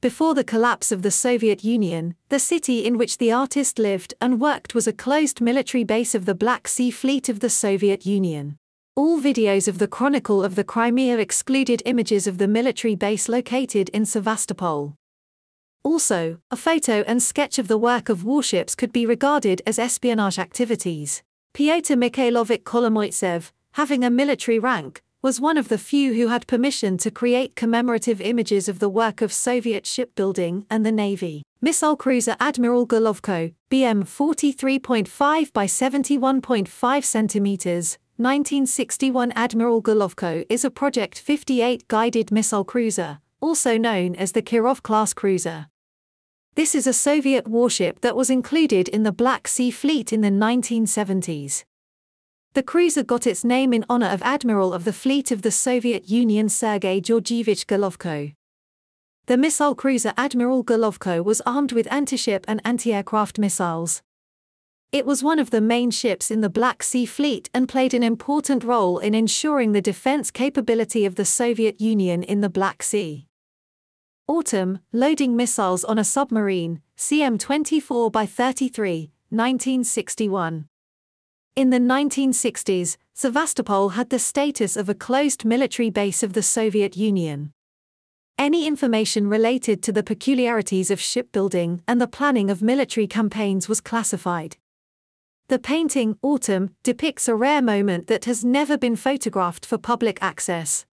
Before the collapse of the Soviet Union, the city in which the artist lived and worked was a closed military base of the Black Sea Fleet of the Soviet Union. All videos of the Chronicle of the Crimea excluded images of the military base located in Sevastopol. Also, a photo and sketch of the work of warships could be regarded as espionage activities. Pyotr Mikhailovich Kolomoitsev, having a military rank, was one of the few who had permission to create commemorative images of the work of Soviet shipbuilding and the Navy. Missile cruiser Admiral Golovko, BM 43.5 by 71.5 centimeters, 1961. Admiral Golovko is a Project 58 guided missile cruiser, also known as the Kirov-class cruiser. This is a Soviet warship that was included in the Black Sea Fleet in the 1970s. The cruiser got its name in honor of Admiral of the Fleet of the Soviet Union Sergei Georgievich Golovko. The missile cruiser Admiral Golovko was armed with anti-ship and anti-aircraft missiles. It was one of the main ships in the Black Sea Fleet and played an important role in ensuring the defense capability of the Soviet Union in the Black Sea. Autumn, loading missiles on a submarine, CM 24 by 33, 1961. In the 1960s, Sevastopol had the status of a closed military base of the Soviet Union. Any information related to the peculiarities of shipbuilding and the planning of military campaigns was classified. The painting, Autumn, depicts a rare moment that has never been photographed for public access.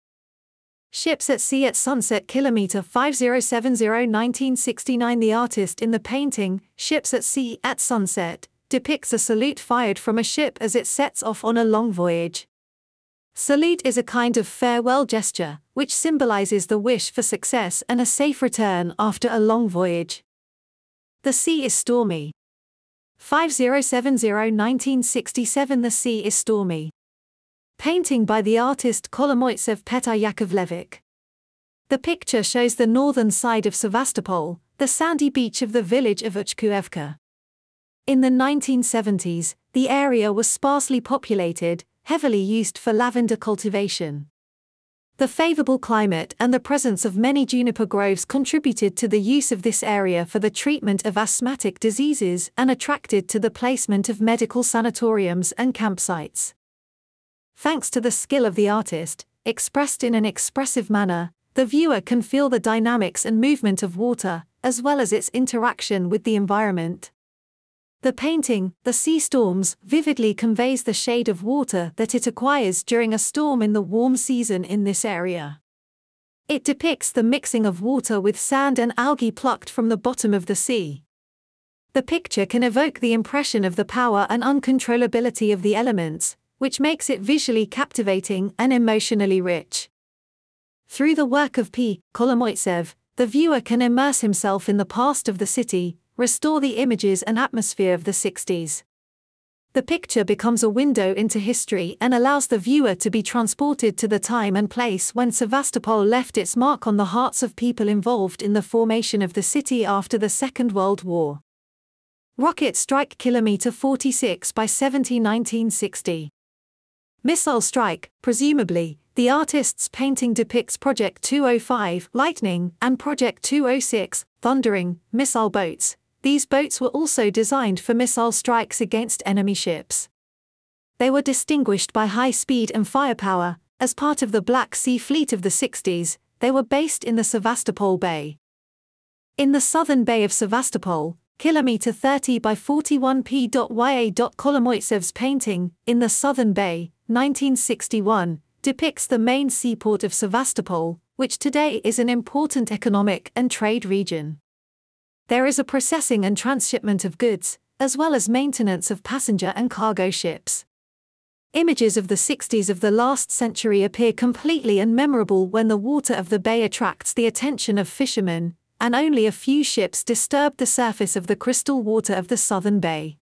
Ships at Sea at Sunset, kilometer 5070, 1969. The artist in the painting, Ships at Sea at Sunset, depicts a salute fired from a ship as it sets off on a long voyage. Salute is a kind of farewell gesture, which symbolizes the wish for success and a safe return after a long voyage. The sea is stormy. 5070, 1967. The sea is stormy. Painting by the artist Kolomoitsev Petr Yakovlevich. The picture shows the northern side of Sevastopol, the sandy beach of the village of Uchkuevka. In the 1970s, the area was sparsely populated, heavily used for lavender cultivation. The favorable climate and the presence of many juniper groves contributed to the use of this area for the treatment of asthmatic diseases and attracted to the placement of medical sanatoriums and campsites. Thanks to the skill of the artist, expressed in an expressive manner, the viewer can feel the dynamics and movement of water, as well as its interaction with the environment. The painting, The Sea Storms, vividly conveys the shade of water that it acquires during a storm in the warm season in this area. It depicts the mixing of water with sand and algae plucked from the bottom of the sea. The picture can evoke the impression of the power and uncontrollability of the elements, which makes it visually captivating and emotionally rich. Through the work of P. Kolomoitsev, the viewer can immerse himself in the past of the city, restore the images and atmosphere of the 60s. The picture becomes a window into history and allows the viewer to be transported to the time and place when Sevastopol left its mark on the hearts of people involved in the formation of the city after the Second World War. Rocket Strike, kilometer 46 by 70, 1960. Missile Strike, presumably, the artist's painting depicts Project 205, Lightning, and Project 206, Thundering, missile boats. These boats were also designed for missile strikes against enemy ships. They were distinguished by high speed and firepower. As part of the Black Sea Fleet of the 60s, they were based in the Sevastopol Bay. In the southern bay of Sevastopol, kilometer 30 by 41 p.ya. Kolomoitsev's painting, In the Southern Bay, 1961, depicts the main seaport of Sevastopol, which today is an important economic and trade region. There is a processing and transshipment of goods, as well as maintenance of passenger and cargo ships. Images of the 60s of the last century appear completely unmemorable when the water of the bay attracts the attention of fishermen, and only a few ships disturb the surface of the crystal water of the southern bay.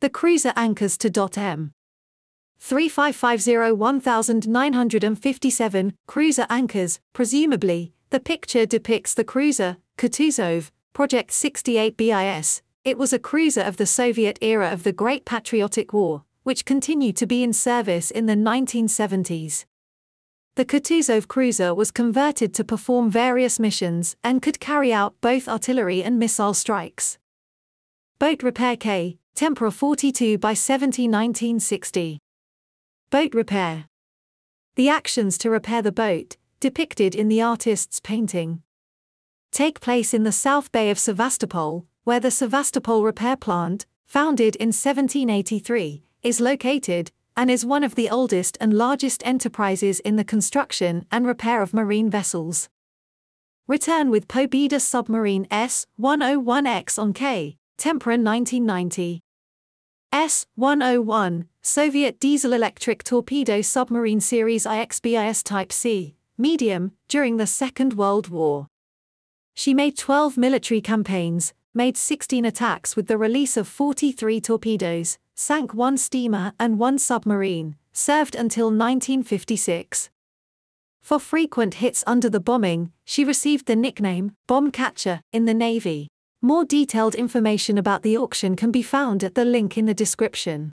The cruiser anchors to .m. 3550-1957, cruiser anchors, presumably, the picture depicts the cruiser, Kutuzov, Project 68 bis. It was a cruiser of the Soviet era of the Great Patriotic War, which continued to be in service in the 1970s. The Kutuzov cruiser was converted to perform various missions and could carry out both artillery and missile strikes. Boat repair K. Tempera 42 by 70 1960. Boat repair. The actions to repair the boat, depicted in the artist's painting, take place in the South Bay of Sevastopol, where the Sevastopol repair plant, founded in 1783, is located, and is one of the oldest and largest enterprises in the construction and repair of marine vessels. Return with Pobeda submarine S-101X on K. Tempera 1990. S-101, Soviet diesel-electric torpedo submarine series IXBIS Type C, medium, during the Second World War. She made 12 military campaigns, made 16 attacks with the release of 43 torpedoes, sank 1 steamer and 1 submarine, served until 1956. For frequent hits under the bombing, she received the nickname, Bomb Catcher, in the Navy. More detailed information about the auction can be found at the link in the description.